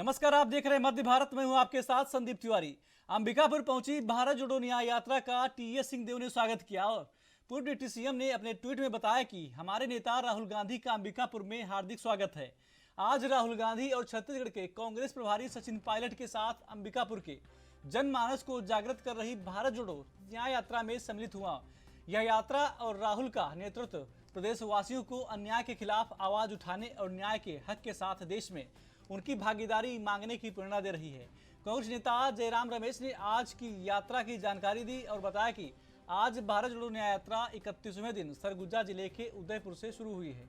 नमस्कार, आप देख रहे हैं मध्य भारत में। हूं आपके साथ संदीप तिवारी। अंबिकापुर पहुंची भारत जोड़ो न्याय यात्रा का टीएस सिंहदेव ने स्वागत किया और पूर्व डिप्टी सीएम ने अपने ट्वीट में बताया कि हमारे नेता राहुल गांधी का अंबिकापुर में हार्दिक स्वागत है। आज राहुल गांधी और छत्तीसगढ़ के कांग्रेस प्रभारी सचिन पायलट के साथ अंबिकापुर के जनमानस को जागृत कर रही भारत जोड़ो न्याय यात्रा में सम्मिलित हुआ। यह यात्रा और राहुल का नेतृत्व प्रदेशवासियों को अन्याय के खिलाफ आवाज उठाने और न्याय के हक के साथ देश में उनकी भागीदारी मांगने की प्रेरणा दे रही है। कांग्रेस नेता जयराम रमेश ने आज की यात्रा की जानकारी दी और बताया कि आज भारत जोड़ो न्याय यात्रा 31वें दिन सरगुजा जिले के उदयपुर से शुरू हुई है।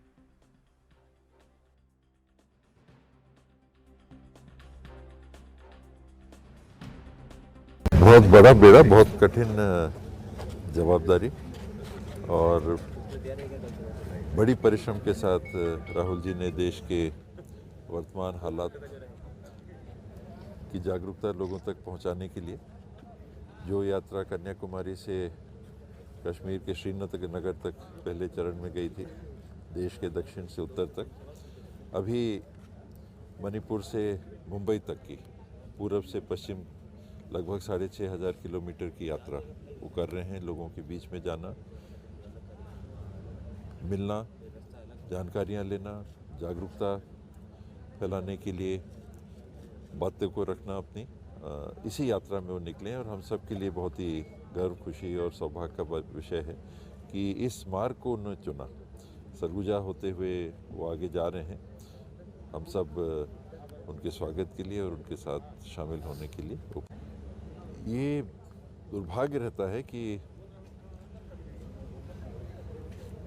बहुत बड़ा बेड़ा, बहुत कठिन जवाबदारी और बड़ी परिश्रम के साथ राहुल जी ने देश के वर्तमान हालात की जागरूकता लोगों तक पहुंचाने के लिए जो यात्रा कन्याकुमारी से कश्मीर के श्रीनगर तक पहले चरण में गई थी, देश के दक्षिण से उत्तर तक, अभी मणिपुर से मुंबई तक की पूरब से पश्चिम लगभग 6,500 किलोमीटर की यात्रा वो कर रहे हैं। लोगों के बीच में जाना, मिलना, जानकारियां लेना, जागरूकता फैलाने के लिए बातों को रखना अपनी, इसी यात्रा में वो निकले और हम सब के लिए बहुत ही गर्व, खुशी और सौभाग्य का विषय है कि इस मार्ग को उन्होंने चुना। सरगुजा होते हुए वो आगे जा रहे हैं। हम सब उनके स्वागत के लिए और उनके साथ शामिल होने के लिए। ये दुर्भाग्य रहता है कि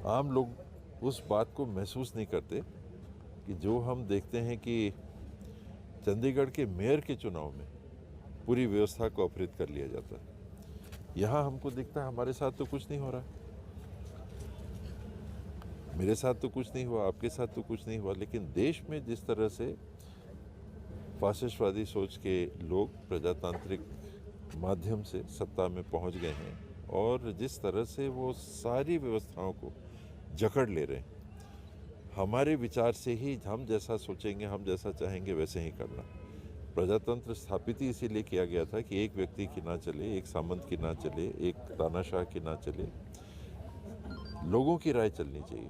आम लोग उस बात को महसूस नहीं करते कि जो हम देखते हैं कि चंडीगढ़ के मेयर के चुनाव में पूरी व्यवस्था को अपहृत कर लिया जाता है। यहाँ हमको दिखता है हमारे साथ तो कुछ नहीं हो रहा, मेरे साथ तो कुछ नहीं हुआ, आपके साथ तो कुछ नहीं हुआ, लेकिन देश में जिस तरह से फासिस्टवादी सोच के लोग प्रजातांत्रिक माध्यम से सत्ता में पहुंच गए हैं और जिस तरह से वो सारी व्यवस्थाओं को जकड़ ले रहे हैं, हमारे विचार से ही हम जैसा सोचेंगे, हम जैसा चाहेंगे वैसे ही करना। प्रजातंत्र स्थापित ही इसीलिए किया गया था कि एक व्यक्ति की ना चले, एक सामंत की ना चले, एक तानाशाह की ना चले, लोगों की राय चलनी चाहिए।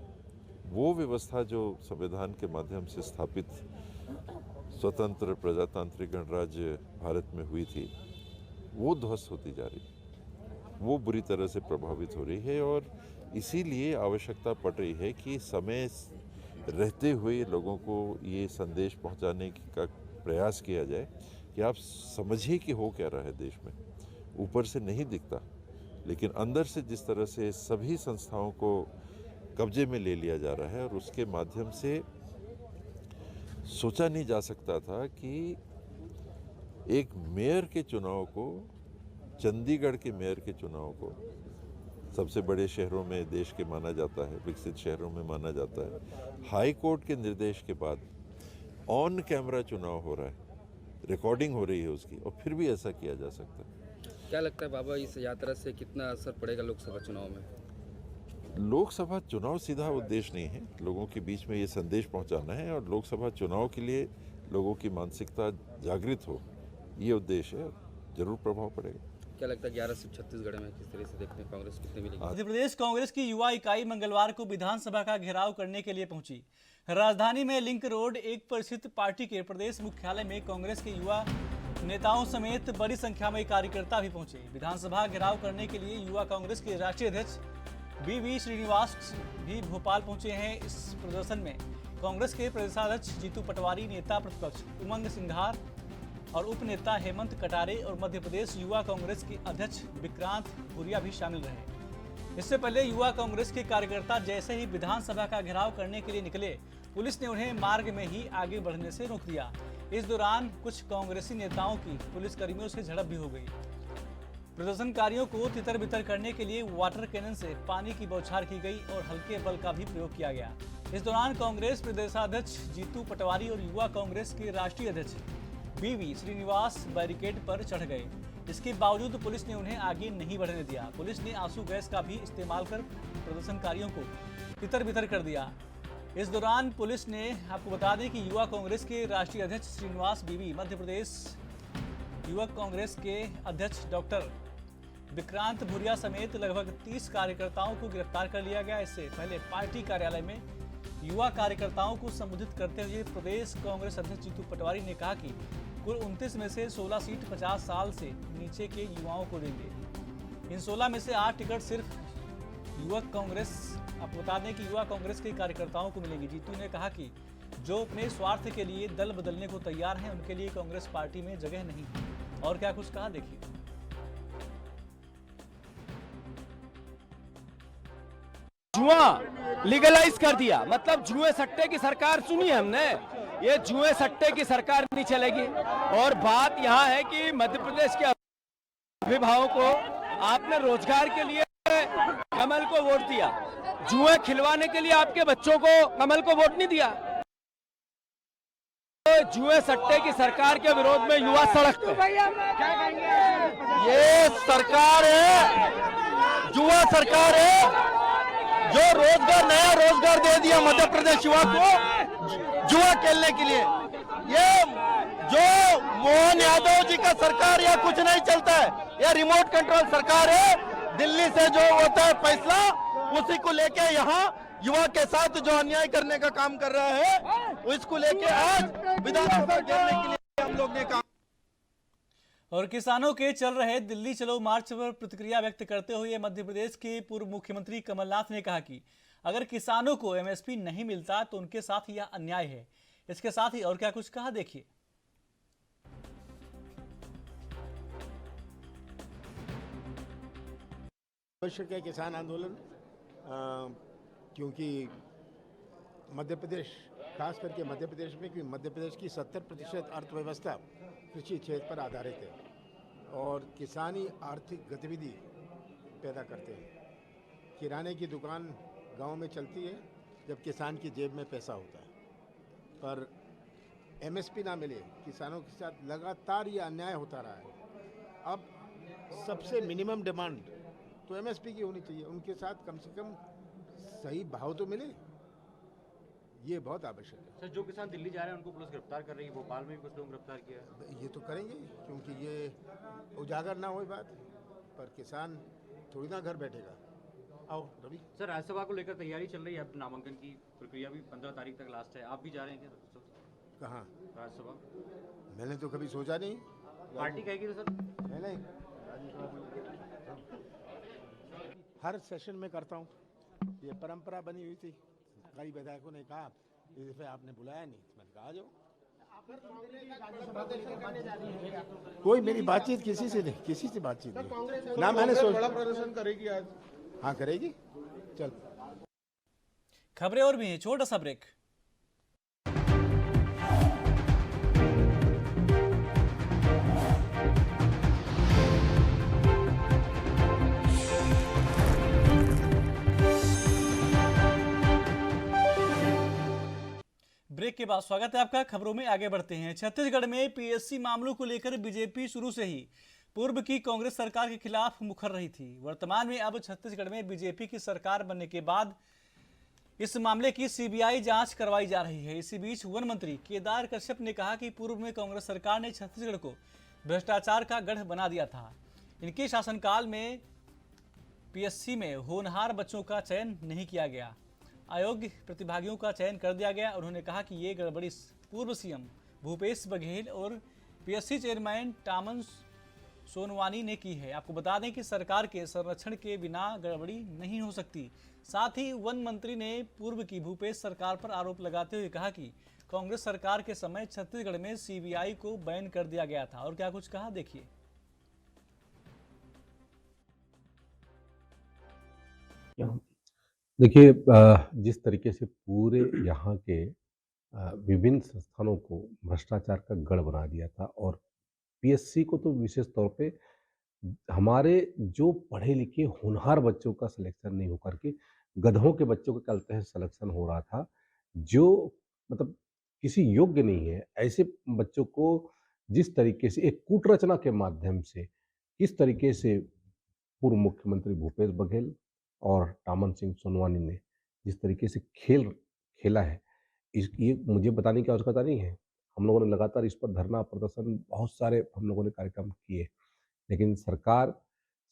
वो व्यवस्था जो संविधान के माध्यम से स्थापित स्वतंत्र प्रजातांत्रिक गणराज्य भारत में हुई थी, वो ध्वस्त होती जा रही है, वो बुरी तरह से प्रभावित हो रही है और इसीलिए आवश्यकता पड़ रही है कि समय रहते हुए लोगों को ये संदेश पहुंचाने का प्रयास किया जाए कि आप समझिए कि हो क्या रहा है देश में। ऊपर से नहीं दिखता, लेकिन अंदर से जिस तरह से सभी संस्थाओं को कब्जे में ले लिया जा रहा है और उसके माध्यम से सोचा नहीं जा सकता था कि एक मेयर के चुनाव को, चंडीगढ़ के मेयर के चुनाव को सबसे बड़े शहरों में देश के माना जाता है, विकसित शहरों में माना जाता है, हाई कोर्ट के निर्देश के बाद ऑन कैमरा चुनाव हो रहा है, रिकॉर्डिंग हो रही है उसकी, और फिर भी ऐसा किया जा सकता है। क्या लगता है बाबा, इस यात्रा से कितना असर पड़ेगा लोकसभा चुनाव में? लोकसभा चुनाव सीधा उद्देश्य नहीं है, लोगों के बीच में ये संदेश पहुंचाना है और लोकसभा चुनाव के लिए लोगों की मानसिकता जागृत हो, ये उद्देश्य है। जरूर प्रभाव पड़ेगा। क्या लगता है 11 सीट छत्तीसगढ़ में किस तरह से देखते हैं, कांग्रेस कितने मिलेगी? मध्य प्रदेश कांग्रेस की युवा इकाई मंगलवार को विधानसभा का घेराव करने के लिए पहुंची। राजधानी में लिंक रोड एक पर स्थित पार्टी के प्रदेश मुख्यालय में कांग्रेस के युवा नेताओं समेत बड़ी संख्या में कार्यकर्ता भी पहुंचे। विधानसभा घेराव करने के लिए युवा कांग्रेस के राष्ट्रीय अध्यक्ष वी श्रीनिवास भी भोपाल पहुंचे हैं। इस प्रदर्शन में कांग्रेस के प्रदेशाध्यक्ष जीतू पटवारी, नेता प्रतिपक्ष उमंग सिंघार और उप नेता हेमंत कटारे और मध्य प्रदेश युवा कांग्रेस के अध्यक्ष विक्रांत भूरिया भी शामिल रहे। इससे पहले युवा कांग्रेस के कार्यकर्ता जैसे ही विधानसभा का घेराव करने के लिए निकले, पुलिस ने उन्हें मार्ग में ही आगे बढ़ने से रोक दिया। इस दौरान कुछ कांग्रेसी नेताओं की पुलिसकर्मियों से झड़प भी हो गई। प्रदर्शनकारियों को तितर बितर करने के लिए वाटर कैनन से पानी की बौछार की गई और हल्के बल का भी प्रयोग किया गया। इस दौरान कांग्रेस प्रदेशाध्यक्ष जीतू पटवारी और युवा कांग्रेस के राष्ट्रीय अध्यक्ष वी श्रीनिवास बैरिकेड पर चढ़ गए। इसके बावजूद पुलिस ने उन्हें आगे नहीं बढ़ने दिया। पुलिस ने आंसू गैस का भी इस्तेमाल कर प्रदर्शनकारियों को तितर बितर कर दिया। इस दौरान पुलिस ने, आपको बता दें कि युवा कांग्रेस के राष्ट्रीय अध्यक्ष श्रीनिवास बीवी, मध्य प्रदेश युवक कांग्रेस के अध्यक्ष डॉक्टर विक्रांत भूरिया समेत लगभग 30 कार्यकर्ताओं को गिरफ्तार कर लिया गया। इससे पहले पार्टी कार्यालय में युवा कार्यकर्ताओं को संबोधित करते हुए प्रदेश कांग्रेस अध्यक्ष जीतू पटवारी ने कहा कि कुल 29 में से 16 सीट 50 साल से नीचे के युवाओं को देंगे। इन 16 में से 8 टिकट सिर्फ युवक कांग्रेस, आपको बता दें कि युवा कांग्रेस के कार्यकर्ताओं को मिलेंगी। जीतू ने कहा कि जो अपने स्वार्थ के लिए दल बदलने को तैयार हैं, उनके लिए कांग्रेस पार्टी में जगह नहीं। और क्या कुछ कहा, देखिए। जुआ लीगलाइज कर दिया, मतलब जुए सट्टे की सरकार सुनी हमने। ये जुए सट्टे की सरकार नहीं चलेगी। और बात यहाँ है कि मध्य प्रदेश के अभिभावकों को आपने रोजगार के लिए कमल को वोट दिया, जुए खिलवाने के लिए आपके बच्चों को कमल को वोट नहीं दिया। जुए सट्टे की सरकार के विरोध में युवा सड़क पे। ये सरकार है, जुआ सरकार है, जो रोजगार, नया रोजगार दे दिया मध्य प्रदेश युवा को जुआ खेलने के लिए। ये जो मोहन यादव जी का सरकार, या कुछ नहीं चलता है, यह रिमोट कंट्रोल सरकार है। दिल्ली से जो होता है फैसला, उसी को लेके यहाँ युवा के साथ जो अन्याय करने का काम कर रहा है, उसको लेके आज विधानसभा घेरने के लिए हम लोग ने काम। और किसानों के चल रहे दिल्ली चलो मार्च पर प्रतिक्रिया व्यक्त करते हुए मध्य प्रदेश के पूर्व मुख्यमंत्री कमलनाथ ने कहा कि अगर किसानों को एमएसपी नहीं मिलता तो उनके साथ यह अन्याय है। इसके साथ ही और क्या कुछ कहा, देखिए। आवश्यक है किसान आंदोलन, क्योंकि मध्य प्रदेश, खास करके मध्य प्रदेश में, क्योंकि मध्य प्रदेश की 70% अर्थव्यवस्था कृषि क्षेत्र पर आधारित है और किसानी आर्थिक गतिविधि पैदा करते हैं। किराने की दुकान गांव में चलती है जब किसान की जेब में पैसा होता है, पर एमएसपी ना मिले, किसानों के साथ लगातार ये अन्याय होता रहा है। अब सबसे मिनिमम डिमांड तो एमएसपी की होनी चाहिए, उनके साथ कम से कम सही भाव तो मिले, ये बहुत आवश्यक है। सर, जो किसान दिल्ली जा रहे हैं उनको पुलिस गिरफ्तार कर रही है, भोपाल में भी कुछ लोग गिरफ्तार किया है। ये तो करेंगे, क्योंकि ये उजागर ना हो बात, पर किसान थोड़ी ना घर बैठेगा। आओ रवि। सर, राज्यसभा को लेकर तैयारी चल रही है, अब नामांकन की प्रक्रिया भी 15 तारीख तक लास्ट है, आप भी जा रहे हैं क्या? कहाँ? राज्यसभा। मैंने तो कभी सोचा नहीं। पार्टी कहेगी तो सर? नहीं, हर सेशन में करता हूँ, ये परंपरा बनी हुई थी। कई विधायकों ने कहा इस दफे आपने बुलाया नहीं, मैंने कहा आ जाओ। कोई मेरी बातचीत किसी से नहीं, किसी से बातचीत नहीं ना। मैंने सोचा बड़ा प्रदर्शन करेगी आज। हाँ करेगी, चल। खबरें और भी हैं, छोटा सा ब्रेक। ब्रेक के बाद स्वागत है आपका। खबरों में आगे बढ़ते हैं। छत्तीसगढ़ में पीएससी मामलों को लेकर बीजेपी शुरू से ही पूर्व की कांग्रेस सरकार के खिलाफ मुखर रही थी। वर्तमान में अब छत्तीसगढ़ में बीजेपी की सरकार बनने के बाद इस मामले की सीबीआई जांच करवाई जा रही है। इसी बीच वन मंत्री केदार कश्यप ने कहा कि पूर्व में कांग्रेस सरकार ने छत्तीसगढ़ को भ्रष्टाचार का गढ़ बना दिया था। इनके शासनकाल में पीएससी में होनहार बच्चों का चयन नहीं किया गया, अयोग्य प्रतिभागियों का चयन कर दिया गया। उन्होंने कहा कि ये गड़बड़ी पूर्व सीएम भूपेश बघेल और पीएससी चेयरमैन टामन सोनवानी ने की है। आपको बता दें कि सरकार के संरक्षण के बिना गड़बड़ी नहीं हो सकती। साथ ही वन मंत्री ने पूर्व की भूपेश सरकार पर आरोप लगाते हुए कहा कि कांग्रेस सरकार के समय छत्तीसगढ़ में सीबीआई को बैन कर दिया गया था। और क्या कुछ कहा, देखिए। देखिए, जिस तरीके से पूरे यहाँ के विभिन्न संस्थानों को भ्रष्टाचार का गढ़ बना दिया था, और पीएससी को तो विशेष तौर पे हमारे जो पढ़े लिखे होनहार बच्चों का सिलेक्शन नहीं होकर के गधों के बच्चों का कल तक सिलेक्शन हो रहा था, जो मतलब किसी योग्य नहीं है। ऐसे बच्चों को जिस तरीके से एक कूटरचना के माध्यम से किस तरीके से पूर्व मुख्यमंत्री भूपेश बघेल और टामन सिंह सोनवानी ने जिस तरीके से खेल खेला है, ये मुझे बताने की आवश्यकता नहीं है। हम लोगों ने लगातार इस पर धरना प्रदर्शन बहुत सारे हम लोगों ने कार्यक्रम किए, लेकिन सरकार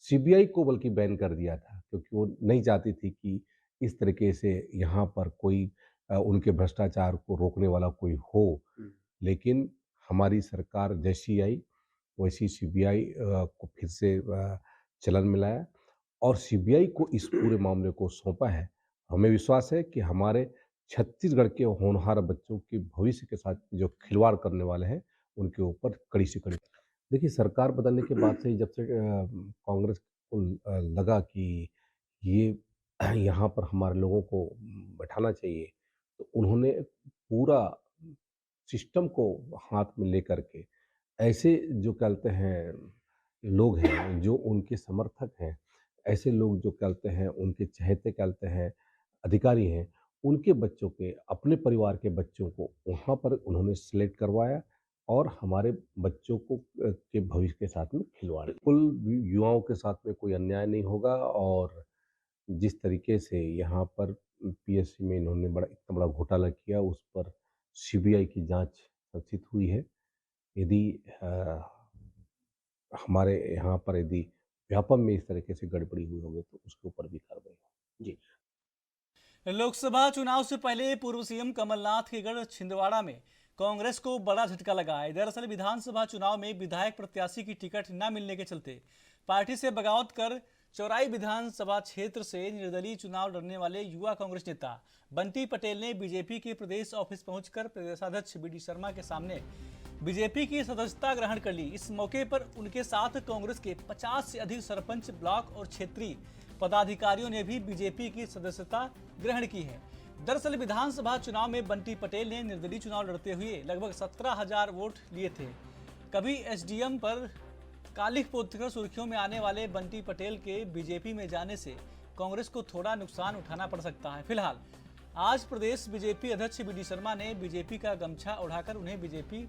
सीबीआई को बल्कि बैन कर दिया था, क्योंकि वो नहीं चाहती थी कि इस तरीके से यहाँ पर कोई उनके भ्रष्टाचार को रोकने वाला कोई हो। लेकिन हमारी सरकार जैसी आई वैसी सीबीआई को फिर से चलन में लाया और सीबीआई को इस पूरे मामले को सौंपा है। हमें विश्वास है कि हमारे छत्तीसगढ़ के होनहार बच्चों के भविष्य के साथ जो खिलवाड़ करने वाले हैं, उनके ऊपर कड़ी से कड़ी। देखिए, सरकार बदलने के बाद से ही जब से कांग्रेस को लगा कि ये यहाँ पर हमारे लोगों को बैठाना चाहिए, तो उन्होंने पूरा सिस्टम को हाथ में लेकर के ऐसे जो कहते हैं लोग हैं, जो उनके समर्थक हैं, ऐसे लोग जो कहते हैं उनके चहेते कहते हैं अधिकारी हैं, उनके बच्चों के अपने परिवार के बच्चों को वहाँ पर उन्होंने सेलेक्ट करवाया और हमारे बच्चों को के भविष्य के साथ में खिलवाड़। कुल युवाओं के साथ में कोई अन्याय नहीं होगा और जिस तरीके से यहाँ पर पीएससी में इन्होंने इतना बड़ा घोटाला किया, उस पर सीबीआई की जांच संचित हुई है। यदि हमारे यहाँ पर यदि व्यापम में इस तरीके से गड़बड़ी हुई होगी तो उसके ऊपर भी कार्रवाई हो। जी। लोकसभा चुनाव से पहले पूर्व सीएम कमलनाथ के गढ़ छिंदवाड़ा में कांग्रेस को बड़ा झटका लगा है। दरअसल विधानसभा चुनाव में विधायक प्रत्याशी की टिकट न मिलने के चलते पार्टी से बगावत कर चौराई विधानसभा क्षेत्र से निर्दलीय चुनाव लड़ने वाले युवा कांग्रेस नेता बंटी पटेल ने बीजेपी के प्रदेश ऑफिस पहुंचकर प्रदेशाध्यक्ष बीडी शर्मा के सामने बीजेपी की सदस्यता ग्रहण कर ली। इस मौके पर उनके साथ कांग्रेस के 50 से अधिक सरपंच, ब्लॉक और क्षेत्रीय पदाधिकारियों ने भी बीजेपी की सदस्यता ग्रहण की है। दरअसल विधानसभा चुनाव में बंटी पटेल ने निर्दलीय चुनाव लड़ते हुए लगभग 17,000 वोट लिए थे। कभी एसडीएम पर कालिख पोतकर सुर्खियों में आने वाले बंटी पटेल के बीजेपी में जाने से कांग्रेस को थोड़ा नुकसान उठाना पड़ सकता है। फिलहाल आज प्रदेश बीजेपी अध्यक्ष बीडी शर्मा ने बीजेपी का गमछा उठाकर उन्हें बीजेपी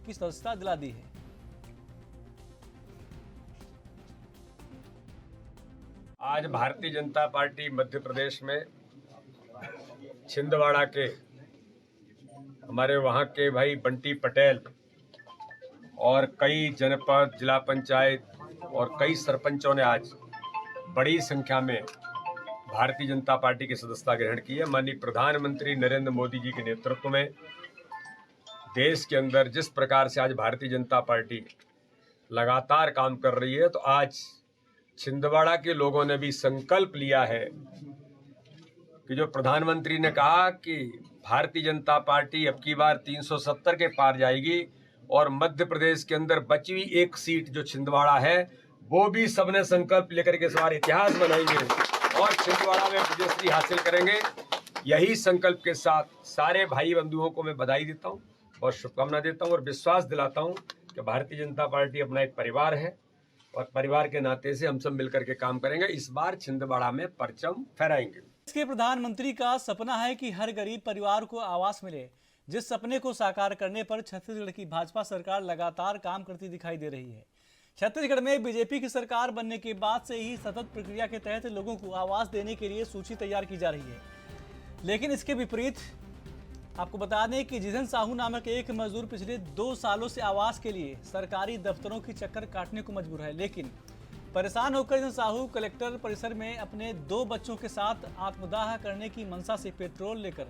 की सदस्यता दिला दी है। आज भारतीय जनता पार्टी मध्य प्रदेश में छिंदवाड़ा के हमारे वहाँ के भाई बंटी पटेल और कई जनपद, जिला पंचायत और कई सरपंचों ने आज बड़ी संख्या में भारतीय जनता पार्टी की सदस्यता ग्रहण की है। माननीय प्रधानमंत्री नरेंद्र मोदी जी के नेतृत्व में देश के अंदर जिस प्रकार से आज भारतीय जनता पार्टी लगातार काम कर रही है, तो आज छिंदवाड़ा के लोगों ने भी संकल्प लिया है कि जो प्रधानमंत्री ने कहा कि भारतीय जनता पार्टी अब की बार 370 के पार जाएगी और मध्य प्रदेश के अंदर बची हुई एक सीट जो छिंदवाड़ा है वो भी सबने संकल्प लेकर के सवार इतिहास बनाएंगे और छिंदवाड़ा में विजयश्री हासिल करेंगे। यही संकल्प के साथ सारे भाई बंधुओं को मैं बधाई देता हूँ और शुभकामना देता हूँ और विश्वास दिलाता हूँ कि भारतीय जनता पार्टी अपना एक परिवार है और परिवार के नाते से हम सब मिलकर के काम करेंगे। इस बार छिंदवाड़ा में परचम फहराएंगे। इसके प्रधानमंत्री का सपना है कि हर गरीब परिवार को आवास मिले, जिस सपने को साकार करने पर छत्तीसगढ़ की भाजपा सरकार लगातार काम करती दिखाई दे रही है। छत्तीसगढ़ में बीजेपी की सरकार बनने के बाद से ही सतत प्रक्रिया के तहत लोगों को आवास देने के लिए सूची तैयार की जा रही है, लेकिन इसके विपरीत आपको बता दें कि जिधन साहू नामक एक मजदूर पिछले 2 सालों से आवास के लिए सरकारी दफ्तरों की चक्कर काटने को मजबूर है। लेकिन परेशान होकर जिधन साहू कलेक्टर परिसर में अपने 2 बच्चों के साथ आत्मदाह करने की मंशा से पेट्रोल लेकर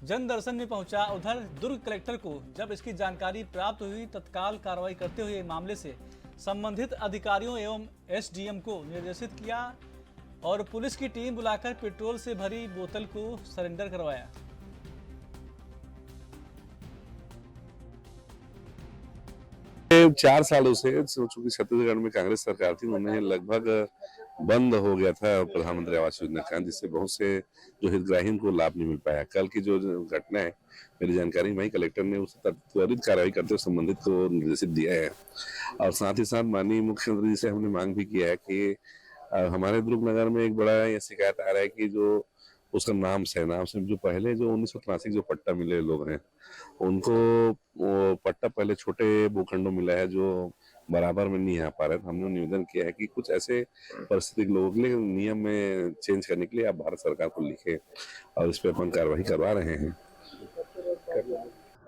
जन दर्शन में पहुंचा। उधर दुर्ग कलेक्टर को जब इसकी जानकारी प्राप्त हुई, तत्काल कार्रवाई करते हुए मामले से संबंधित अधिकारियों एवं एसडीएम को निर्देशित किया और पुलिस की टीम बुलाकर पेट्रोल से भरी बोतल को सरेंडर करवाया। पिछले 4 सालों से चूंकि छत्तीसगढ़ में कांग्रेस सरकार थी, उन्हें लगभग बंद हो गया था प्रधानमंत्री आवास योजना का, जिससे बहुत से जो हितग्राहियों को लाभ नहीं मिल पाया। कल की जो घटना है, मेरी जानकारी में कलेक्टर ने उस त्वरित कार्रवाई करते हुए संबंधित को निर्देशित दिया है और साथ ही साथ माननीय मुख्यमंत्री जी से हमने मांग भी किया है कि हमारे दुर्ग नगर में एक बड़ा ये शिकायत आ रहा है कि जो उसका नाम से जो पहले जो 1983 जो पट्टा मिले लोग हैं उनको वो पट्टा पहले छोटे भूखंडों मिला है जो बराबर में नहीं आ पा रहे। हमने निवेदन किया है कि कुछ ऐसे परिस्थिति लोगों के लिए नियम में चेंज करने के लिए आप भारत सरकार को लिखे और इस पर अपन कार्रवाई करवा रहे हैं।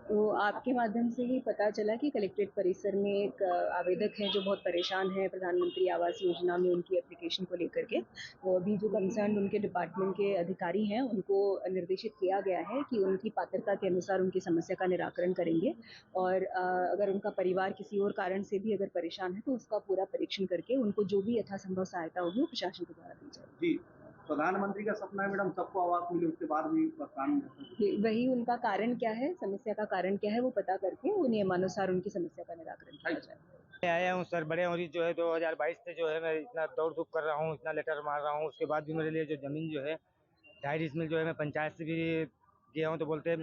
तो आपके माध्यम से ही पता चला कि कलेक्ट्रेट परिसर में एक आवेदक हैं जो बहुत परेशान है प्रधानमंत्री आवास योजना में उनकी एप्लीकेशन को लेकर के। तो अभी जो कंसर्न उनके डिपार्टमेंट के अधिकारी हैं उनको निर्देशित किया गया है कि उनकी पात्रता के अनुसार उनकी समस्या का निराकरण करेंगे और अगर उनका परिवार किसी और कारण से भी अगर परेशान है तो उसका पूरा परीक्षण करके उनको जो भी यथासंभव सहायता होगी वो प्रशासन के द्वारा दी जाएगी। प्रधानमंत्री का सपना है मैडम सबको आवास मिले, उसके बाद भी काम वही उनका कारण क्या है, समस्या का कारण क्या है वो पता करके वो नियमानुसार उनकी समस्या का निराकरण किया जाए। मैं आया हूँ सर, बड़े और जो है 2022 से जो है मैं इतना दौड़ धूप कर रहा हूँ, इतना लेटर मार रहा हूँ, उसके बाद भी मेरे लिए जो ज़मीन जो है 2.5 इसमें जो है मैं पंचायत से भी दिया हूँ तो बोलते हैं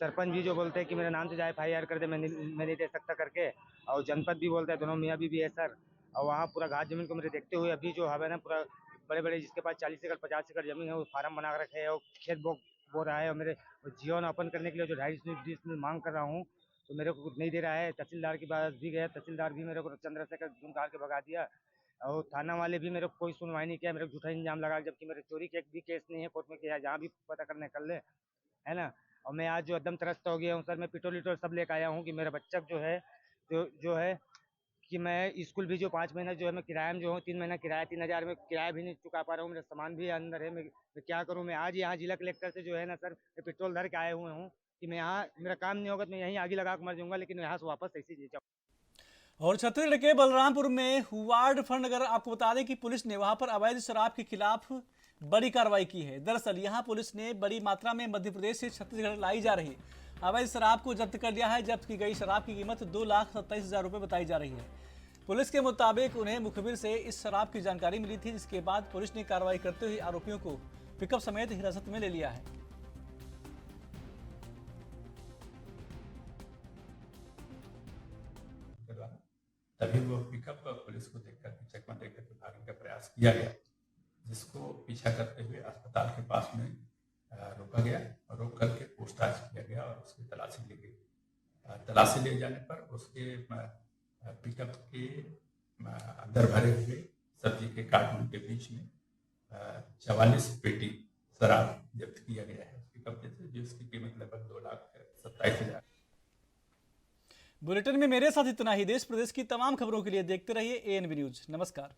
सरपंच भी जो बोलते हैं कि मेरे नाम से जाए FIR कर दे, मैं नहीं दे सकता करके, और जनपद भी बोलता है, दोनों मियाँ भी है सर। और वहाँ पूरा घाट ज़मीन को मेरे देखते हुए अभी जो है ना पूरा बड़े बड़े जिसके पास 40 एकड़ 50 एकड़ जमीन है वो फार्म बना कर रखे है और खेत बो रहा है और मेरे जीवन यापन करने के लिए जो 2.5 में मांग कर रहा हूँ तो मेरे को कुछ नहीं दे रहा है। तहसीलदार के पास भी गया, तहसीलदार भी मेरे को चंद्रशेखर जून काट के भगा दिया और थाना वाले भी मेरे को कोई सुनवाई नहीं किया, मेरे को झूठा इंजाम लगा, जबकि मेरे चोरी के एक भी केस नहीं है कोर्ट में किया, जहाँ भी पता करने कर ले, है ना। और मैं आज जो एकदम त्रस्त हो गया हूँ सर, मैं पिटोल सब लेकर आया हूँ कि मेरा बच्चा जो है कि मैं स्कूल भी जो 5 महीना जो है मैं किराया में जो हूँ 3 महीना किराया 3000 में किराया भी नहीं चुका पा रहा हूँ, मेरा सामान भी अंदर है, मैं क्या करूँ। मैं आज यहाँ जिला कलेक्टर से जो है ना सर मैं पेट्रोल धर के आए हुए हूँ कि मैं यहाँ मेरा काम नहीं होगा तो मैं यहीं आगे लगा कर मर जाऊँगा, लेकिन यहाँ से वापस ऐसे ही जाऊँ। और छत्तीसगढ़ के बलरामपुर में हुवाड़ फंड नगर, आपको बता दें कि पुलिस ने वहां पर अवैध शराब के खिलाफ बड़ी कार्रवाई की है। दरअसल यहां पुलिस ने बड़ी मात्रा में मध्य प्रदेश से छत्तीसगढ़ लाई जा रही अवैध शराब को जब्त कर लिया है। जब्त की गई शराब की कीमत 2,27,000 रुपये बताई जा रही है। पुलिस के मुताबिक उन्हें मुखबिर से इस शराब की जानकारी मिली थी, जिसके बाद पुलिस ने कार्रवाई करते हुए आरोपियों को पिकअप समेत हिरासत में ले लिया है। तभी वो पिकअप पुलिस को देखकर चकमा देकर भागने का प्रयास किया गया, जिसको पीछा करते हुए अस्पताल के पास में रोका गया और रोक करके पूछताछ किया गया और उसकी तलाशी ली गई। तलाशी ले जाने पर उसके पिकअप के अंदर भरे हुए सब्जी के कार्टून के बीच में 44 पेटी शराब जब्त किया गया है उसके कब्जे से, जिसकी कीमत लगभग 2,27,000। बुलेटिन में मेरे साथ इतना ही। देश प्रदेश की तमाम खबरों के लिए देखते रहिए ANB न्यूज। नमस्कार।